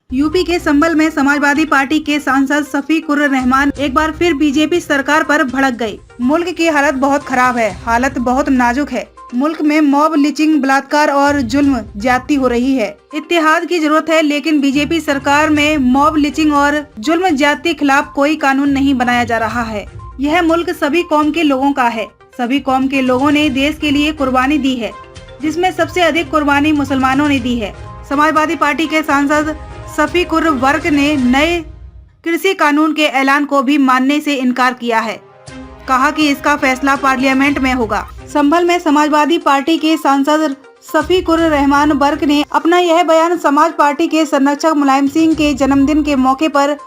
UP के संभल में Samajwadi party के सांसद शफीकुर रहमान एक बार फिर बीजेपी सरकार पर भड़क गए। मुल्क की हालत बहुत खराब है, हालत बहुत नाजुक है। मुल्क में मॉब लिंचिंग, बलात्कार और जुल्म ज्यादती हो रही है। इत्तेहाद की जरूरत है, लेकिन बीजेपी सरकार में मॉब लिंचिंग और जुल्म ज्यादती खिलाफ कोई कानून नहीं बनाया जा रहा है। यह मुल्क सभी कौम के लोगों का है। सभी कौम के लोगों ने देश के लिए कुर्बानी दी है, जिसमें सबसे अधिक कुर्बानी मुसलमानों ने दी है। समाजवादी पार्टी के सांसद शफीकुर वर्क ने नए कृषि कानून के ऐलान को भी मानने से इनकार किया है। कहा कि इसका फैसला पार्लियामेंट में होगा। संभल में समाजवादी पार्टी के सांसद शफीकुर रहमान वर्क ने अपना यह बयान समाज पार्टी के संरक्षक मुलायम सिंह के जन्मदिन के मौके पर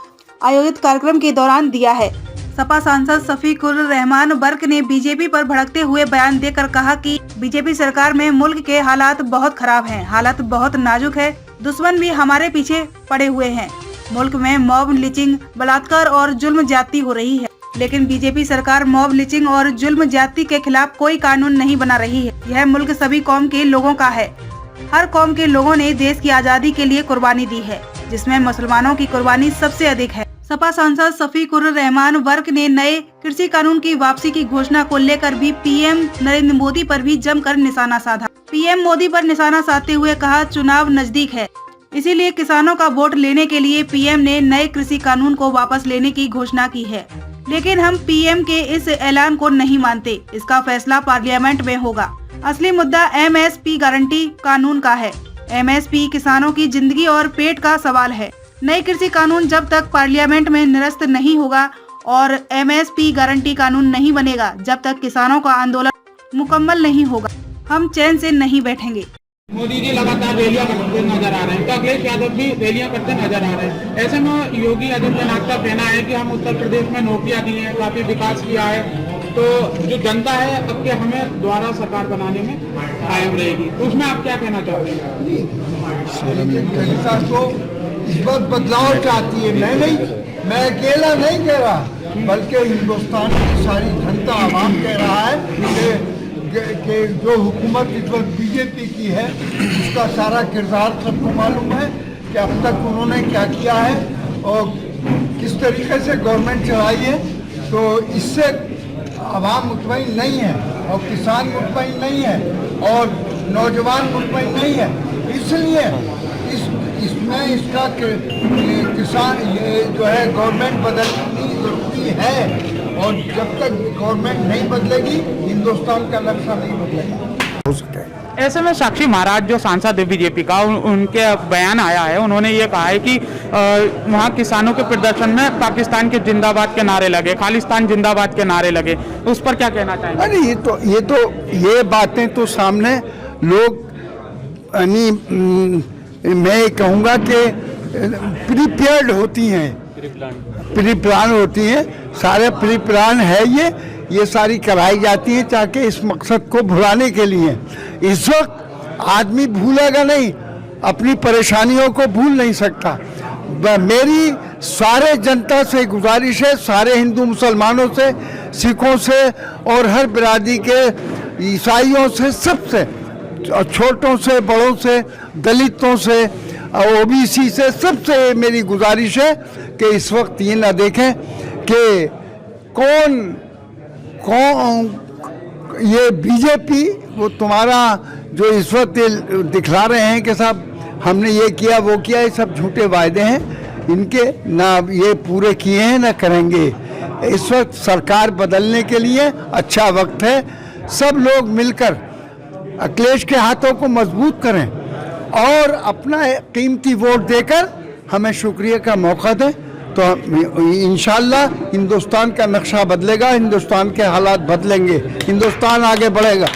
आयोजित कार्यक्रम के दौरान दिया है। सपा सांसद शफीकुर रहमान वर्क ने बीजेपी पर भड़कते हुए बयान देकर कहा कि बीजेपी सरकार में मुल्क के हालात बहुत खराब हैं, हालात बहुत नाजुक है। दुश्मन भी हमारे पीछे पड़े हुए हैं। मुल्क में मॉब लिंचिंग, बलात्कार और जुल्म ज्यादती हो रही है, लेकिन बीजेपी सरकार मॉब लिंचिंग और जुल्म ज्यादती के खिलाफ कोई कानून नहीं बना रही है। यह मुल्क सभी कौम के लोगों का है। हर कौम के लोगों ने देश की आज़ादी के लिए कुर्बानी दी है, जिसमें मुसलमानों की कुर्बानी सबसे अधिक है। सपा सांसद शफीकुर रहमान वर्क ने नए कृषि कानून की वापसी की घोषणा को लेकर भी पीएम नरेंद्र मोदी पर भी जमकर निशाना साधा। पीएम मोदी पर निशाना साधते हुए कहा, चुनाव नजदीक है, इसीलिए किसानों का वोट लेने के लिए पीएम ने नए कृषि कानून को वापस लेने की घोषणा की है। लेकिन हम पीएम के इस ऐलान को नहीं मानते। इसका फैसला पार्लियामेंट में होगा। असली मुद्दा एमएसपी गारंटी कानून का है। एमएसपी किसानों की जिंदगी और पेट का सवाल है। नए कृषि कानून जब तक पार्लियामेंट में निरस्त नहीं होगा और एमएसपी गारंटी कानून नहीं बनेगा, जब तक किसानों का आंदोलन मुकम्मल नहीं होगा, हम चैन से नहीं बैठेंगे। मोदी जी लगातार रैलियां करते नजर आ रहे हैं, तो अखिलेश यादव भी रैलियां करते नजर आ रहे हैं। ऐसे में योगी आदित्यनाथ का कहना है कि हम उत्तर प्रदेश में नौकरियां दी हैं, काफी विकास किया है, तो जो जनता है अब के हमें दोबारा सरकार बनाने में कायम रहेगी। तो उसमें आप क्या कहना चाहते हैं? इस वक्त बदलाव चाहती है। मैं अकेला नहीं कह रहा, बल्कि हिंदुस्तान की सारी जनता आवाम कह रहा है कि जो हुकूमत इस वक्त बीजेपी की है, उसका सारा किरदार सबको मालूम है कि अब तक उन्होंने क्या किया है और किस तरीके से गवर्नमेंट चलाई है। तो इससे आवाम मुतमईन नहीं है और किसान मुतमईन नहीं है और नौजवान मुतमईन नहीं है। इसलिए इसमें इसका किसान ये जो है गवर्नमेंट बदलनी जरूरी है, और जब तक गवर्नमेंट नहीं बदलेगी हिंदुस्तान का नक्शा नहीं बदलेगा। ऐसे में साक्षी महाराज जो सांसद है बीजेपी का, उनके बयान आया है, उन्होंने ये कहा है कि वहाँ किसानों के प्रदर्शन में पाकिस्तान के जिंदाबाद के नारे लगे, खालिस्तान जिंदाबाद के नारे लगे। उस पर क्या कहना चाहेंगे? अरे ये बातें तो सामने लोग, मैं कहूँगा कि प्रीपेयर्ड होती हैं, प्री प्लान होती हैं, सारे प्री प्लान है। ये सारी कराई जाती हैं ताकि इस मकसद को भुलाने के लिए। इस वक्त आदमी भूलेगा नहीं, अपनी परेशानियों को भूल नहीं सकता। मेरी सारे जनता से गुजारिश है, सारे हिंदू मुसलमानों से, सिखों से और हर बिरादरी के, ईसाइयों से, सबसे, छोटों से बड़ों से, दलितों से, ओबीसी से, सबसे मेरी गुजारिश है कि इस वक्त ये ना देखें कि कौन ये बीजेपी, वो तुम्हारा जो इस वक्त दिखला रहे हैं कि साहब हमने ये किया वो किया, ये सब झूठे वायदे हैं। इनके ना ये पूरे किए हैं ना करेंगे। इस वक्त सरकार बदलने के लिए अच्छा वक्त है। सब लोग मिलकर अखिलेश के हाथों को मजबूत करें और अपना कीमती वोट देकर हमें शुक्रिया का मौका दें, तो इंशाल्लाह हिंदुस्तान का नक्शा बदलेगा, हिंदुस्तान के हालात बदलेंगे, हिंदुस्तान आगे बढ़ेगा।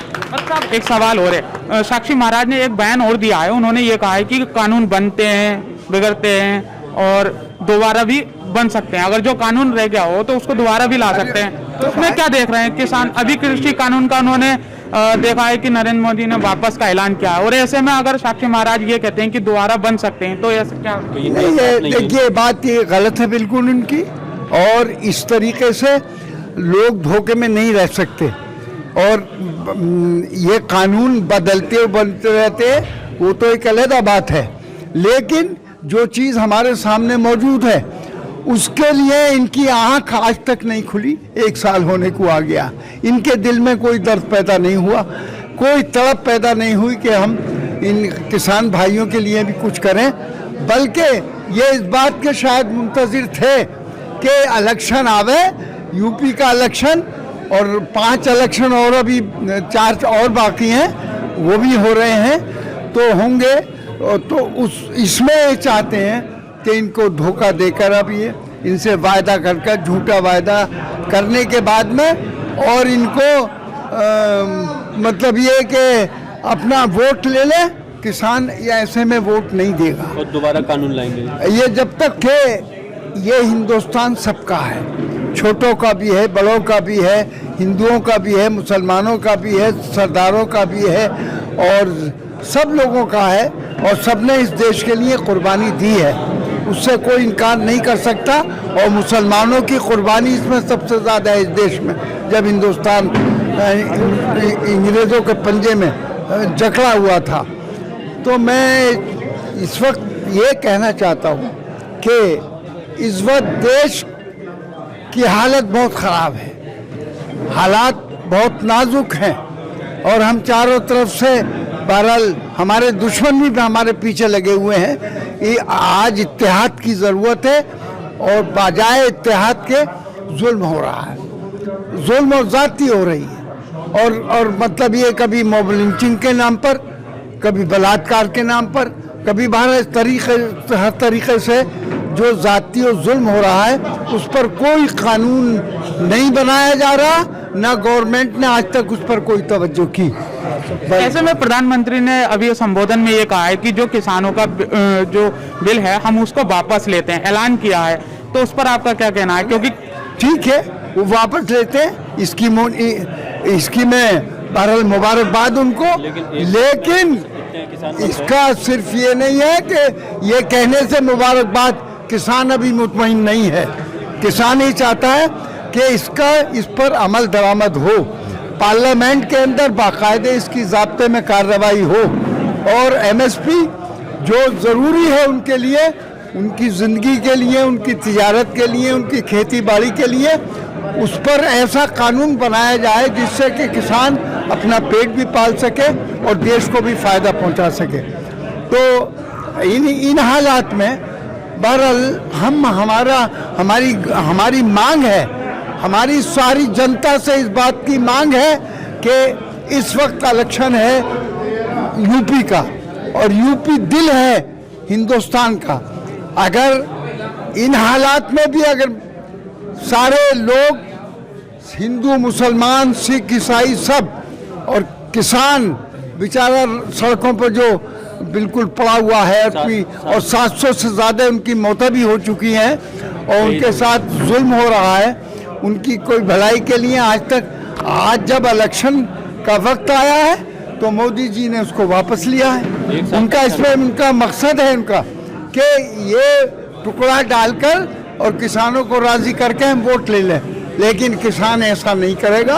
एक सवाल और है, साक्षी महाराज ने एक बयान और दिया है, उन्होंने ये कहा है कि कानून बनते हैं, बिगड़ते हैं और दोबारा भी बन सकते हैं। अगर जो कानून रह गया हो तो उसको दोबारा भी ला सकते हैं। तो उसमें क्या देख रहे हैं किसान? अभी कृषि कानून का उन्होंने देखा है कि नरेंद्र मोदी ने वापस का ऐलान किया है, और ऐसे में अगर साक्षी महाराज ये कहते हैं कि दोबारा बन सकते हैं, तो ऐसे क्या? देखिए, बात ये गलत है बिल्कुल उनकी, और इस तरीके से लोग धोखे में नहीं रह सकते। और ये कानून बदलते बनते रहते हैं, वो तो एक अलग बात है, लेकिन जो चीज़ हमारे सामने मौजूद है उसके लिए इनकी आंख आज तक नहीं खुली। 1 साल होने को आ गया, इनके दिल में कोई दर्द पैदा नहीं हुआ, कोई तड़प पैदा नहीं हुई कि हम इन किसान भाइयों के लिए भी कुछ करें, बल्कि ये इस बात के शायद मुंतज़िर थे कि इलेक्शन आवे, यूपी का इलेक्शन और 5 इलेक्शन और अभी 4 और बाकी हैं, वो भी हो रहे हैं तो होंगे, तो इसमें ये चाहते हैं कि इनको धोखा देकर अब ये इनसे वायदा कर झूठा वायदा करने के बाद में और इनको मतलब ये कि अपना वोट ले ले, किसान या ऐसे में वोट नहीं देगा और दोबारा कानून लाएंगे। ये जब तक के ये हिंदुस्तान सबका है, छोटों का भी है, बड़ों का भी है, हिंदुओं का भी है, मुसलमानों का भी है, सरदारों का भी है और सब लोगों का है और सबने इस देश के लिए कुर्बानी दी है, उससे कोई इनकार नहीं कर सकता। और मुसलमानों की कुर्बानी इसमें सबसे ज़्यादा है इस देश में। जब हिंदुस्तान अंग्रेज़ों के पंजे में जकड़ा हुआ था, तो मैं इस वक्त ये कहना चाहता हूँ कि इस वक्त देश की हालत बहुत ख़राब है, हालात बहुत नाजुक हैं और हम चारों तरफ से बहरहाल हमारे दुश्मन भी हमारे पीछे लगे हुए हैं। ये आज इत्तेहाद की ज़रूरत है और बजाय इत्तेहाद के जुल्म हो रहा है, जुल्म और ज़्यादती हो रही है और मतलब ये कभी मॉब लिंचिंग के नाम पर, कभी बलात्कार के नाम पर, कभी हर तरीके से जो ज़ाती और जुल्म हो रहा है उस पर कोई कानून नहीं बनाया जा रहा, ना गवर्नमेंट ने आज तक उस पर कोई तवज्जो की। ऐसे में प्रधानमंत्री ने अभी संबोधन में ये कहा है कि जो किसानों का जो बिल है हम उसको वापस लेते हैं, ऐलान किया है, तो उस पर आपका क्या कहना है? क्योंकि ठीक है वो वापस लेते हैं, इसकी मैं बहरहाल मुबारकबाद उनको, लेकिन इसका सिर्फ ये नहीं है कि ये कहने से मुबारकबाद, किसान अभी मुतमईन नहीं है। किसान ही चाहता है कि इस पर अमल दरामद हो, पार्लियामेंट के अंदर बाकायदे इसकी ज़ाब्ते में कार्रवाई हो और एमएसपी जो ज़रूरी है उनके लिए, उनकी ज़िंदगी के लिए, उनकी तिजारत के लिए, उनकी खेती बाड़ी के लिए, उस पर ऐसा कानून बनाया जाए जिससे कि किसान अपना पेट भी पाल सके और देश को भी फ़ायदा पहुंचा सके। तो इन हालात में बहरहाल हमारी मांग है, हमारी सारी जनता से इस बात की मांग है कि इस वक्त इलेक्शन है यूपी का और यूपी दिल है हिंदुस्तान का। अगर इन हालात में भी अगर सारे लोग, हिंदू, मुसलमान, सिख, ईसाई सब और किसान बेचारा सड़कों पर जो बिल्कुल पड़ा हुआ है और 700 से ज़्यादा उनकी मौतें भी हो चुकी हैं और उनके साथ जुल्म हो रहा है, उनकी कोई भलाई के लिए आज जब इलेक्शन का वक्त आया है तो मोदी जी ने उसको वापस लिया है। उनका मकसद है उनका कि ये टुकड़ा डालकर और किसानों को राजी करके हम वोट ले लें, लेकिन किसान ऐसा नहीं करेगा।